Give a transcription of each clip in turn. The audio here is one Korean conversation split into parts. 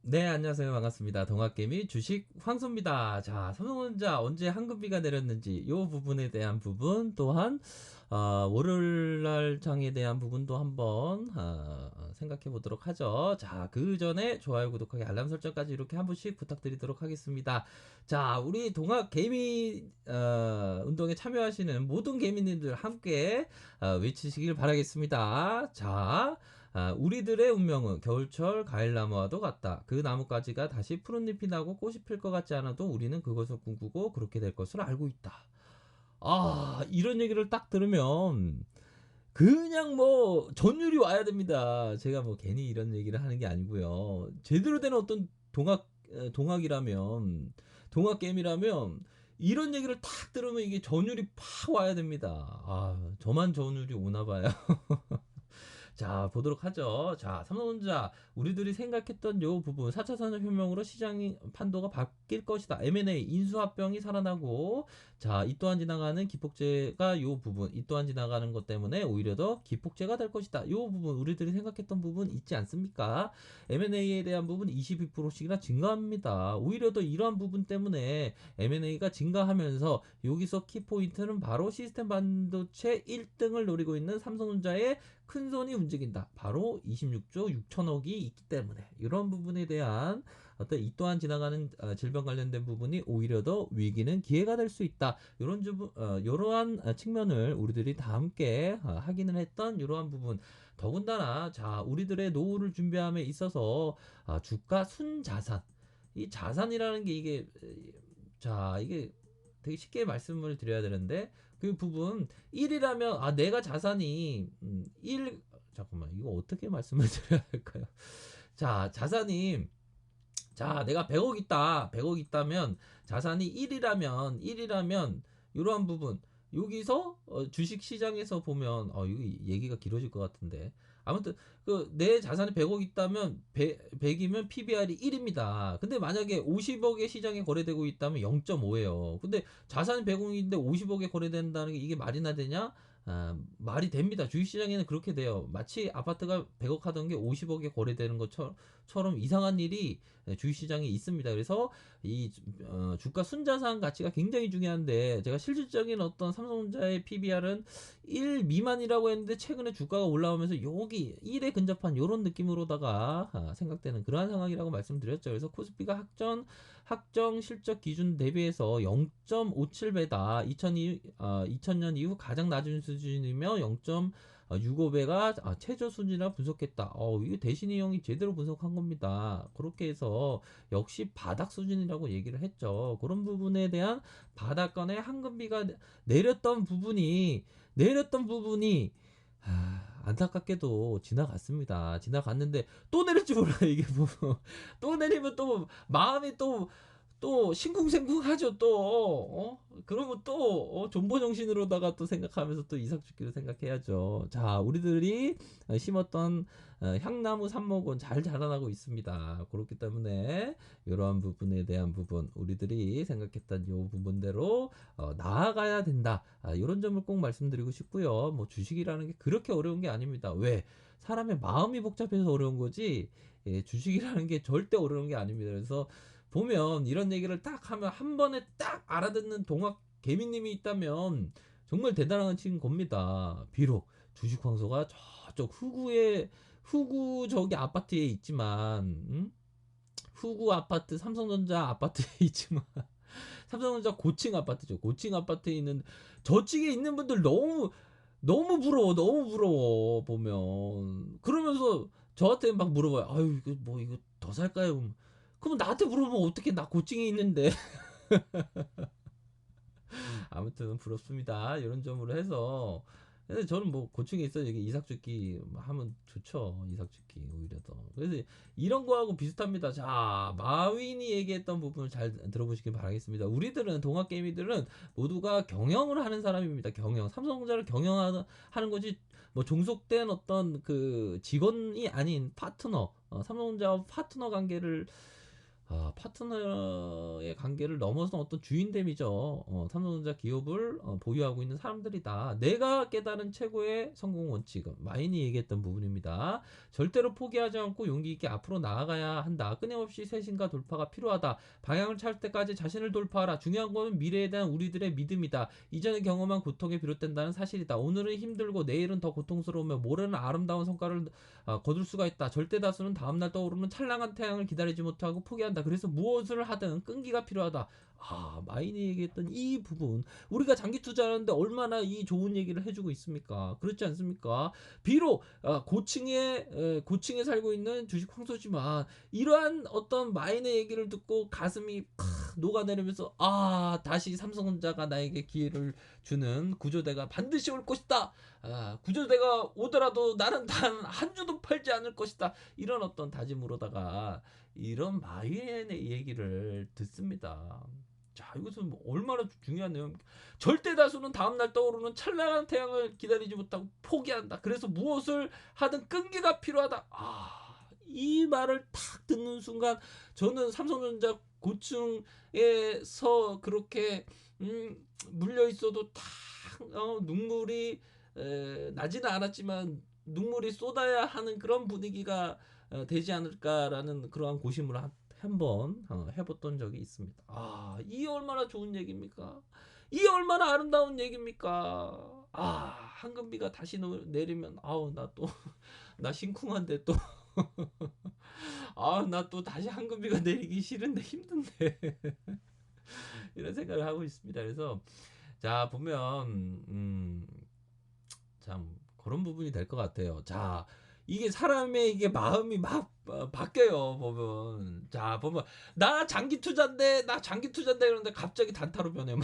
네, 안녕하세요. 반갑습니다. 동학개미 주식 황소입니다. 자, 삼성전자 언제 한금비가 내렸는지 이 부분에 대한 부분 또한 월요일날 장에 대한 부분도 한번 생각해 보도록 하죠. 자, 그 전에 좋아요, 구독하기, 알람 설정까지 이렇게 한 분씩 부탁드리도록 하겠습니다. 자, 우리 동학개미 운동에 참여하시는 모든 개미님들 함께 외치시길 바라겠습니다. 자, 우리들의 운명은 겨울철 가을나무와도 같다. 그 나뭇가지가 다시 푸른 잎이 나고 꽃이 필 것 같지 않아도 우리는 그것을 꿈꾸고 그렇게 될 것을 알고 있다. 이런 얘기를 딱 들으면 그냥 뭐 전율이 와야 됩니다. 제가 뭐 괜히 이런 얘기를 하는 게 아니고요. 제대로 된 어떤 동학이라면 동학 게임이라면 이런 얘기를 딱 들으면 이게 전율이 팍 와야 됩니다. 저만 전율이 오나 봐요. 자, 보도록 하죠. 자, 삼성전자 우리들이 생각했던 요 부분 4차 산업혁명으로 시장 판도가 바뀔 것이다. M&A 인수합병이 살아나고 자, 이 또한 지나가는 기폭제가 요 부분 이 또한 지나가는 것 때문에 오히려 더 기폭제가 될 것이다. 요 부분 우리들이 생각했던 부분 있지 않습니까? M&A에 대한 부분 22%씩이나 증가합니다. 오히려 더 이러한 부분 때문에 M&A가 증가하면서 여기서 키포인트는 바로 시스템 반도체 1등을 노리고 있는 삼성전자의 큰 손이 움직인다. 바로 26조 6천억이 있기 때문에 이런 부분에 대한 어떤 이 또한 지나가는 질병 관련된 부분이 오히려 더 위기는 기회가 될 수 있다. 이러한 측면을 우리들이 다 함께 확인을 했던 이러한 부분. 더군다나 자 우리들의 노후를 준비함에 있어서 주가 순자산 이 자산이라는 게 이게 되게 쉽게 말씀을 드려야 되는데 그 부분 1이라면 내가 자산이 1 잠깐만 이거 어떻게 말씀을 드려야 할까요? 자, 자산이 자, 내가 100억 있다. 100억 있다면 자산이 1이라면 이러한 부분 여기서 주식 시장에서 보면 이거 얘기가 길어질 것 같은데 아무튼 그 내 자산이 100억 있다면 100이면 PBR이 1입니다. 근데 만약에 50억의 시장에 거래되고 있다면 0.5예요. 근데 자산이 100억인데 50억에 거래된다는 게 이게 말이나 되냐? 말이 됩니다. 주식시장에는 그렇게 돼요. 마치 아파트가 100억 하던 게 50억에 거래되는 것처럼 이상한 일이 주식시장에 있습니다. 그래서 이 주가 순자산 가치가 굉장히 중요한데 제가 실질적인 어떤 삼성전자의 PBR은 1 미만이라고 했는데 최근에 주가가 올라오면서 여기 1에 근접한 이런 느낌으로다가 생각되는 그러한 상황이라고 말씀드렸죠. 그래서 코스피가 학정 실적 기준 대비해서 0.57배다. 2000년 이후 가장 낮은 수준이며 0.65배가 최저 수준이라 분석했다. 이거 대신이 형이 제대로 분석한 겁니다. 그렇게 해서 역시 바닥 수준이라고 얘기를 했죠. 그런 부분에 대한 바닥권의 한금비가 내렸던 부분이 안타깝게도 지나갔습니다. 지나갔는데 또 내릴 줄 몰라 이게 뭐 또 내리면 또 마음이 또 싱쿵생쿵하죠 또 그러면 또 존버 정신으로다가 또 생각하면서 또 이삭죽기를 생각해야죠. 자 우리들이 심었던 향나무 삽목은 잘 자라나고 있습니다. 그렇기 때문에 이러한 부분에 대한 부분 우리들이 생각했던 이 부분대로 나아가야 된다. 이런 점을 꼭 말씀드리고 싶고요. 뭐 주식이라는 게 그렇게 어려운 게 아닙니다. 왜? 사람의 마음이 복잡해서 어려운 거지 주식이라는 게 절대 어려운 게 아닙니다. 그래서 보면 이런 얘기를 딱 하면 한 번에 딱 알아듣는 동학 개미님이 있다면 정말 대단한 친구인 겁니다. 비록 주식 황소가 저쪽 후구 저기 아파트에 있지만 후구 아파트 삼성전자 아파트에 있지만 삼성전자 고층 아파트죠. 고층 아파트에 있는 저쪽에 있는 분들 너무 부러워 보면 그러면서 저한테 막 물어봐요. 아유 이거 뭐 이거 더 살까요? 그럼 나한테 물어보면 어떻게 나 고층에 있는데 아무튼 부럽습니다. 이런 점으로 해서 근데 저는 뭐 고층에 있어 여기 이삭죽기 하면 좋죠. 이삭죽기 오히려 더 그래서 이런 거하고 비슷합니다. 자 마윈이 얘기했던 부분을 잘 들어보시길 바라겠습니다. 우리들은 동학개미들은 모두가 경영을 하는 사람입니다. 경영 삼성전자를 경영하는 하는 거지 뭐 종속된 어떤 그 직원이 아닌 파트너 삼성전자와 파트너 관계를 파트너의 관계를 넘어선 어떤 주인됨이죠. 삼성전자 기업을 보유하고 있는 사람들이다. 내가 깨달은 최고의 성공 원칙은 마인이 얘기했던 부분입니다. 절대로 포기하지 않고 용기 있게 앞으로 나아가야 한다. 끊임없이 쇄신과 돌파가 필요하다. 방향을 찾을 때까지 자신을 돌파하라. 중요한 것은 미래에 대한 우리들의 믿음이다. 이전에 경험한 고통에 비롯된다는 사실이다. 오늘은 힘들고 내일은 더 고통스러우며 모레는 아름다운 성과를 거둘 수가 있다. 절대 다수는 다음날 떠오르는 찬란한 태양을 기다리지 못하고 포기한다. 그래서 무엇을 하든 끈기가 필요하다. 마인이 얘기했던 이 부분, 우리가 장기 투자하는데 얼마나 이 좋은 얘기를 해주고 있습니까? 그렇지 않습니까? 비록 고층에 살고 있는 주식 황소지만 이러한 어떤 마인의 얘기를 듣고 가슴이 녹아내리면서 다시 삼성전자가 나에게 기회를 주는 구조대가 반드시 올 것이다. 구조대가 오더라도 나는 단 한 주도 팔지 않을 것이다. 이런 어떤 다짐으로다가 이런 마인의 얘기를 듣습니다. 자, 이것은 얼마나 중요한 내용. 절대 다수는 다음날 떠오르는 찬란한 태양을 기다리지 못하고 포기한다. 그래서 무엇을 하든 끈기가 필요하다. 이 말을 탁 듣는 순간 저는 삼성전자 고층에서 그렇게 물려 있어도 탁 눈물이 나지는 않았지만 눈물이 쏟아야 하는 그런 분위기가 되지 않을까라는 그러한 고심을 한번 해봤던 적이 있습니다. 이 얼마나 좋은 얘기입니까? 이 얼마나 아름다운 얘기입니까? 황금비가 다시 내리면 나 또 나 심쿵한데 또 나 또 다시 황금비가 내리기 싫은데 힘든데 이런 생각을 하고 있습니다. 그래서 자 보면 참 그런 부분이 될 것 같아요. 자, 이게 사람의 이게 마음이 막 바뀌어요. 보면 나 장기 투자인데 그러는데 갑자기 단타로 변해.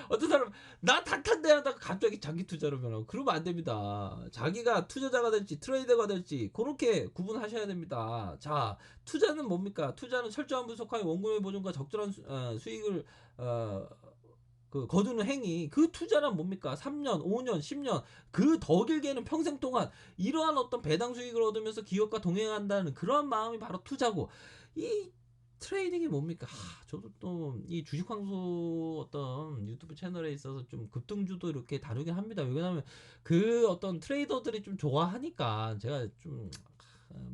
어떤 사람 나 단타인데 하다가 갑자기 장기 투자로 변하고 그러면 안 됩니다. 자기가 투자자가 될지 트레이더가 될지 그렇게 구분하셔야 됩니다. 자, 투자는 뭡니까? 투자는 철저한 분석하에 원금의 보존과 적절한 수익을 거두는 행위. 그 투자란 뭡니까? 3년, 5년, 10년, 그 더 길게는 평생 동안 이러한 어떤 배당 수익을 얻으면서 기업과 동행한다는 그런 마음이 바로 투자고, 이 트레이딩이 뭡니까? 저도 또 이 주식 황소 어떤 유튜브 채널에 있어서 좀 급등주도 이렇게 다루긴 합니다. 왜냐하면 그 어떤 트레이더들이 좀 좋아하니까 제가 좀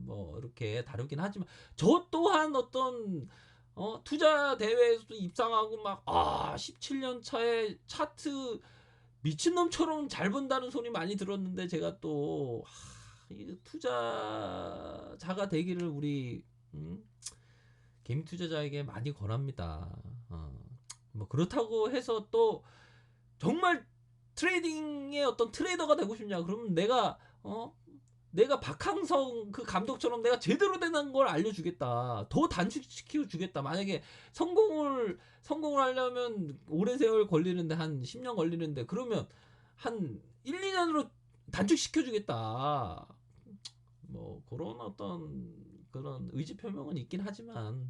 뭐 이렇게 다루긴 하지만 저 또한 어떤 투자 대회에서도 입상하고 막 17년 차에 차트 미친놈처럼 잘 본다는 소리 많이 들었는데 제가 또 이 투자자가 되기를 우리 개미 투자자에게 많이 권합니다. 뭐 그렇다고 해서 또 정말 트레이딩의 어떤 트레이더가 되고 싶냐? 그러면 내가 박항성 그 감독처럼 내가 제대로 되는 걸 알려주겠다. 더 단축시켜 주겠다. 만약에 성공을 하려면 오랜 세월 걸리는데 한 10년 걸리는데 그러면 한 1, 2년으로 단축시켜 주겠다. 뭐 그런 어떤 그런 의지 표명은 있긴 하지만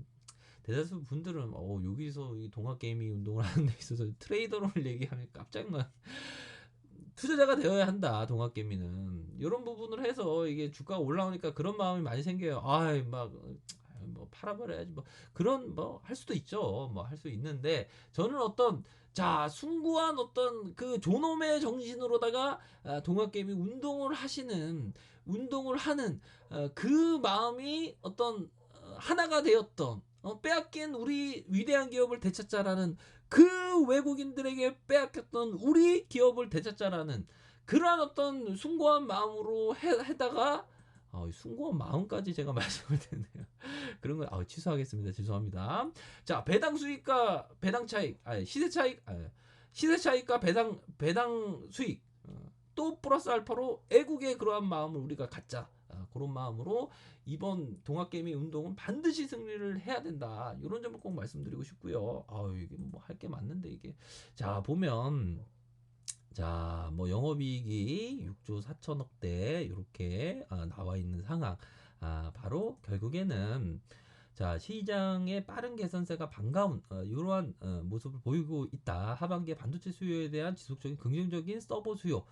대다수 분들은 여기서 이 동학 게이밍 운동을 하는 데 있어서 트레이더를 얘기하면 깜짝만 투자자가 되어야 한다. 동학개미는 이런 부분을 해서 이게 주가가 올라오니까 그런 마음이 많이 생겨요. 뭐 팔아버려야지 뭐 그런 뭐 할 수도 있죠. 뭐 할 수 있는데 저는 어떤 숭고한 어떤 그 존엄의 정신으로다가 동학개미 운동을 하는 그 마음이 어떤 하나가 되었던 빼앗긴 우리 위대한 기업을 되찾자라는 그 외국인들에게 빼앗겼던 우리 기업을 되찾자라는 그러한 어떤 숭고한 마음으로 해다가 숭고한 마음까지 제가 말씀을 드네요. 그런 거 취소하겠습니다. 죄송합니다. 자, 배당 수익과 배당 차익, 시세 차익과 배당 수익 또 플러스 알파로 애국의 그러한 마음을 우리가 갖자. 그런 마음으로 이번 동학개미 운동은 반드시 승리를 해야 된다. 이런 점을 꼭 말씀드리고 싶고요. 이게 뭐 할 게 맞는데 이게 보면 뭐 영업이익이 6조 4천억대 이렇게 나와 있는 상황. 바로 결국에는 시장의 빠른 개선세가 반가운 이러한 모습을 보이고 있다. 하반기에 반도체 수요에 대한 지속적인 긍정적인 서버 수요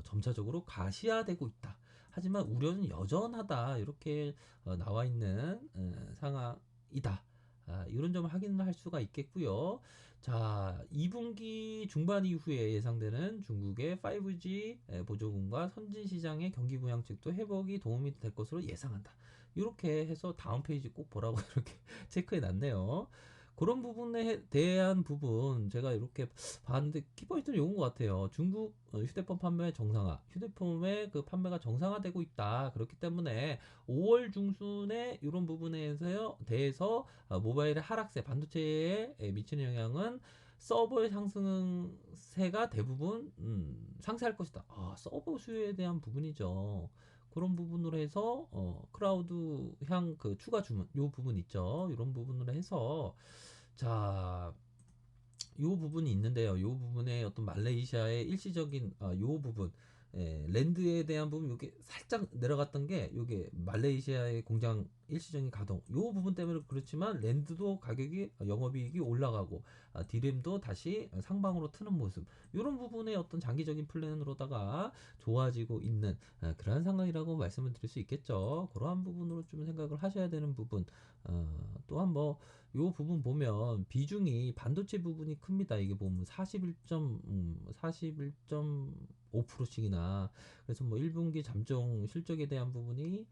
점차적으로 가시화되고 있다. 하지만 우려는 여전하다. 이렇게 나와 있는 상황. 상황이다. 이런 점을 확인할 수가 있겠고요. 자, 2분기 중반 이후에 예상되는 중국의 5G 보조금과 선진 시장의 경기 부양책도 회복이 도움이 될 것으로 예상한다. 이렇게 해서 다음 페이지 꼭 보라고 이렇게 체크해 놨네요. 그런 부분에 대한 부분 제가 이렇게 봤는데 키포인트는 이건 것 같아요. 중국 휴대폰 판매 정상화, 휴대폰의 그 판매가 정상화되고 있다. 그렇기 때문에 5월 중순에 이런 부분에 대해서 모바일의 하락세, 반도체에 미치는 영향은 서버의 상승세가 대부분 상쇄할 것이다. 서버 수요에 대한 부분이죠. 그런 부분으로 해서 클라우드 향 그 추가 주문 요 부분 있죠. 이런 부분으로 해서 자, 요 부분이 있는데요. 요 부분에 어떤 말레이시아의 일시적인 요 부분 랜드에 대한 부분 요게 살짝 내려갔던 게 요게 말레이시아의 공장 일시적인 가동 요 부분 때문에 그렇지만 랜드도 가격이 영업이익이 올라가고 디램도 다시 상방으로 트는 모습 요런 부분의 어떤 장기적인 플랜으로다가 좋아지고 있는 그러한 상황이라고 말씀을 드릴 수 있겠죠. 그러한 부분으로 좀 생각을 하셔야 되는 부분 또한 뭐 요 부분 보면 비중이 반도체 부분이 큽니다. 이게 보면 41.5%씩이나 그래서 뭐 1분기 잠정 실적에 대한 부분이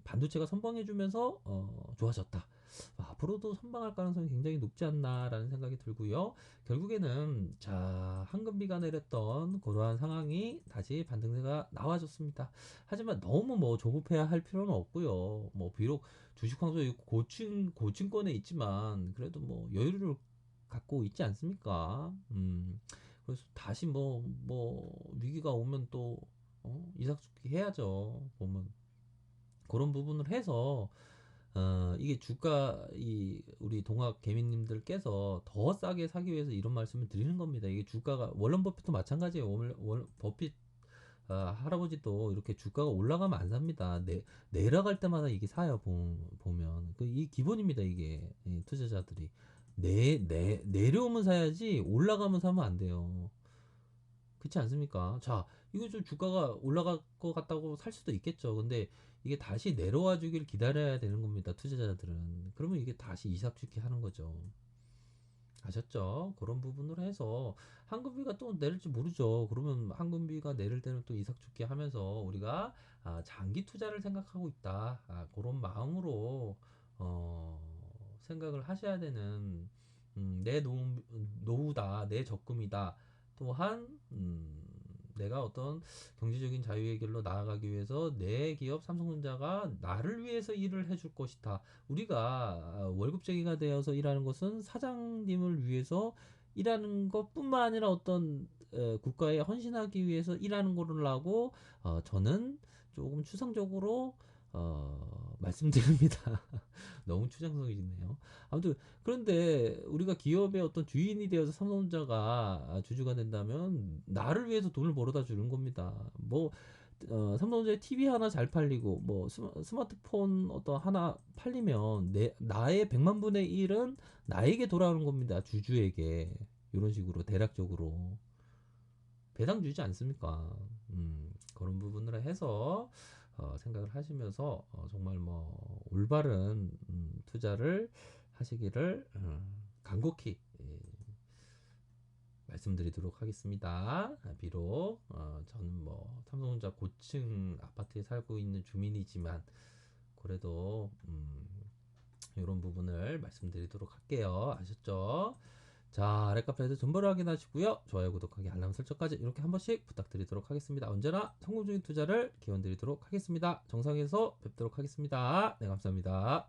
반도체가 선방해주면서 좋아졌다. 앞으로도 선방할 가능성이 굉장히 높지 않나라는 생각이 들고요. 결국에는 자 황금비가 내렸던 그러한 상황이 다시 반등세가 나와줬습니다. 하지만 너무 뭐 조급해야 할 필요는 없고요. 뭐 비록 주식 황소 고층권에 있지만 그래도 뭐 여유를 갖고 있지 않습니까? 그래서 다시 뭐 위기가 오면 또 이삭죽기 해야죠. 보면 그런 부분을 해서 이게 주가 우리 동학 개미님들께서 더 싸게 사기 위해서 이런 말씀을 드리는 겁니다. 이게 주가가 워런 버핏도 마찬가지예요. 버핏 할아버지도 이렇게 주가가 올라가면 안 삽니다. 내려갈 때마다 이게 사요. 보면 이 기본입니다. 이게 투자자들이 내려오면 사야지 올라가면 사면 안 돼요. 그렇지 않습니까? 자, 이거 좀 주가가 올라갈 것 같다고 살 수도 있겠죠. 근데 이게 다시 내려와 주길 기다려야 되는 겁니다. 투자자들은. 그러면 이게 다시 이삭죽기 하는 거죠. 아셨죠? 그런 부분으로 해서 황금비가 또 내릴지 모르죠. 그러면 황금비가 내릴 때는 또 이삭죽기 하면서 우리가 장기 투자를 생각하고 있다. 그런 마음으로 생각을 하셔야 되는 내 노후다, 내 적금이다. 또한 내가 어떤 경제적인 자유의 길로 나아가기 위해서 내 기업 삼성전자가 나를 위해서 일을 해줄 것이다. 우리가 월급쟁이가 되어서 일하는 것은 사장님을 위해서 일하는 것뿐만 아니라 어떤 국가에 헌신하기 위해서 일하는 거라고 저는 조금 추상적으로 말씀드립니다. 너무 추상적이네요. 아무튼 그런데 우리가 기업의 어떤 주인이 되어서 삼성전자가 주주가 된다면 나를 위해서 돈을 벌어다 주는 겁니다. 뭐 삼성전자의 TV 하나 잘 팔리고 뭐 스마트폰 어떤 하나 팔리면 나의 100만 분의 1은 나에게 돌아오는 겁니다. 주주에게. 이런 식으로 대략적으로 배당 주지 않습니까? 그런 부분을 해서 생각을 하시면서 정말 뭐 올바른 투자를 하시기를 간곡히 말씀드리도록 하겠습니다. 비록 저는 뭐 삼성전자 고층 아파트에 살고 있는 주민이지만 그래도 이런 부분을 말씀드리도록 할게요. 아셨죠? 자, 아랫카페에서 정보를 확인하시고요. 좋아요, 구독하기, 알람 설정까지 이렇게 한 번씩 부탁드리도록 하겠습니다. 언제나 성공적인 투자를 기원드리도록 하겠습니다. 정상에서 뵙도록 하겠습니다. 네, 감사합니다.